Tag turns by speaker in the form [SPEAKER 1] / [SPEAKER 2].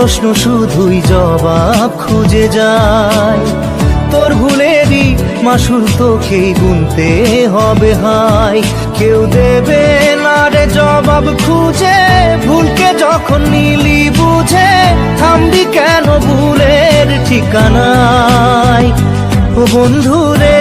[SPEAKER 1] প্রশ্ন শুধুই জবাব খুঁজে যায়। তোর ভুলেরই মাসুল তোকেই গুনতে হবে হায়। কেউ দেবে না রে জবাব খুঁজে, ভুলকে যখন নিলি বুঝে থামবি কেন ভুলের ঠিকানায়। ও বন্ধু রে